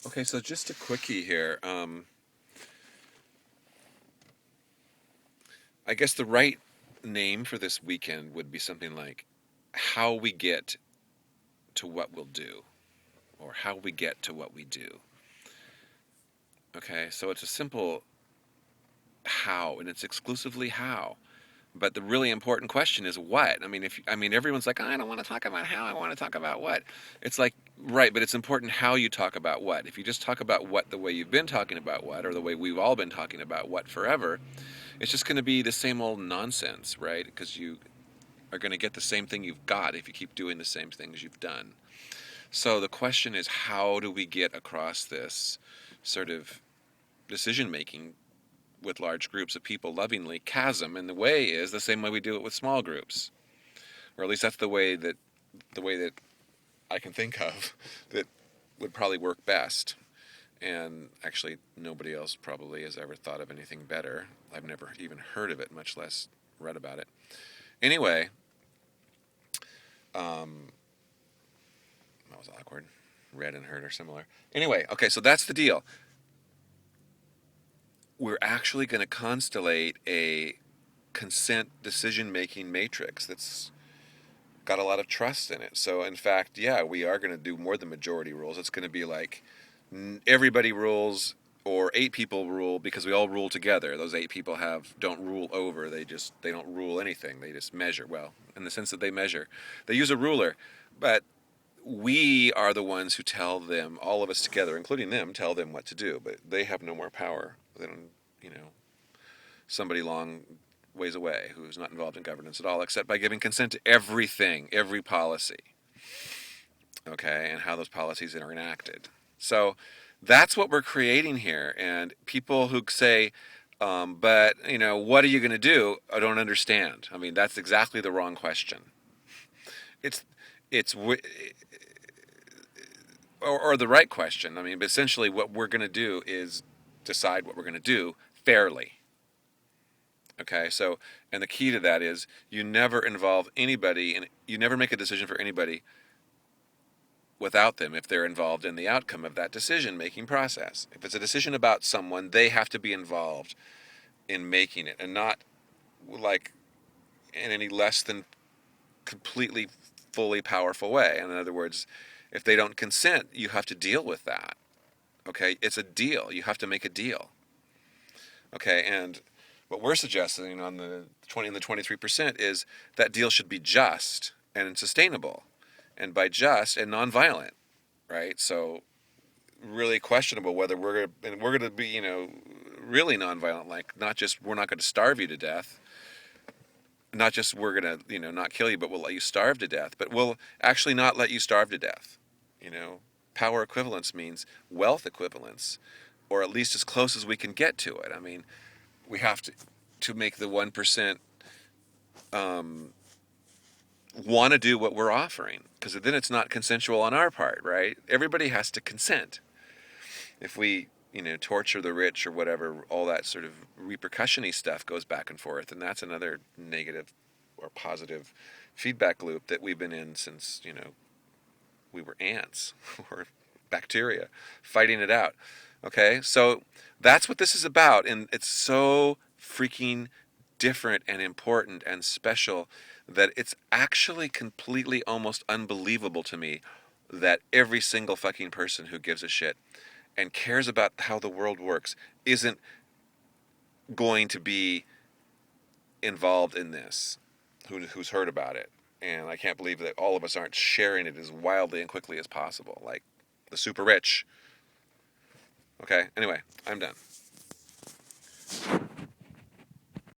Okay, so just a quickie here. I guess the right name for this weekend would be something like How We Get to What We'll Do, or How We Get to What We Do. Okay, so it's a simple how, and it's exclusively how. But the really important question is what. I mean, everyone's like, I don't want to talk about how. I want to talk about what. It's like, right, but it's important how you talk about what. If you just talk about what the way you've been talking about what, or the way we've all been talking about what forever, it's just going to be the same old nonsense, right? Because you are going to get the same thing you've got if you keep doing the same things you've done. So the question is, how do we get across this sort of decision making with large groups of people lovingly chasm? And the way is the same way we do it with small groups, or at least that's the way that I can think of that would probably work best. And actually, nobody else probably has ever thought of anything better. I've never even heard of it, much less read about it. Anyway, um, that was awkward. Read and heard are similar. Anyway, okay, so that's the deal. We're actually going to constellate a consent decision making matrix that's got a lot of trust in it. So, in fact, yeah, we are going to do more than majority rules. It's going to be like everybody rules or eight people rule because we all rule together. Those eight people don't rule over. They don't rule anything. They just measure. Well, in the sense that they measure, they use a ruler, but we are the ones who tell them, all of us together, including them, tell them what to do. But they have no more power than somebody long ways away who's not involved in governance at all, except by giving consent to everything, every policy, okay, and how those policies are enacted. So that's what we're creating here. And people who say, but what are you going to do? I don't understand. I mean, that's exactly the wrong question. It's it's or the right question. I mean, but essentially, what we're going to do is decide what we're going to do fairly. Okay, so, and the key to that is you never involve anybody, and you never make a decision for anybody without them if they're involved in the outcome of that decision making process. If it's a decision about someone, they have to be involved in making it, and not like in any less than completely fully powerful way. In other words, if they don't consent, you have to deal with that. Okay, it's a deal. You have to make a deal. Okay, and what we're suggesting on the 20 and the 23% is that deal should be just and sustainable, and by just and nonviolent, right? So really questionable whether we're going to be really nonviolent, like not just we're not going to starve you to death, not just we're going to not kill you, but we'll let you starve to death, but we'll actually not let you starve to death. You know, power equivalence means wealth equivalence, or at least as close as we can get to it. I mean, we have to make the 1% want to do what we're offering, because then it's not consensual on our part, right? Everybody has to consent. If we torture the rich or whatever, all that sort of repercussion-y stuff goes back and forth, and that's another negative or positive feedback loop that we've been in since we were ants or bacteria fighting it out. Okay, so that's what this is about, and it's so freaking different and important and special that it's actually completely almost unbelievable to me that every single fucking person who gives a shit and cares about how the world works isn't going to be involved in this, who's heard about it. And I can't believe that all of us aren't sharing it as wildly and quickly as possible, like the super rich. Okay, anyway, I'm done.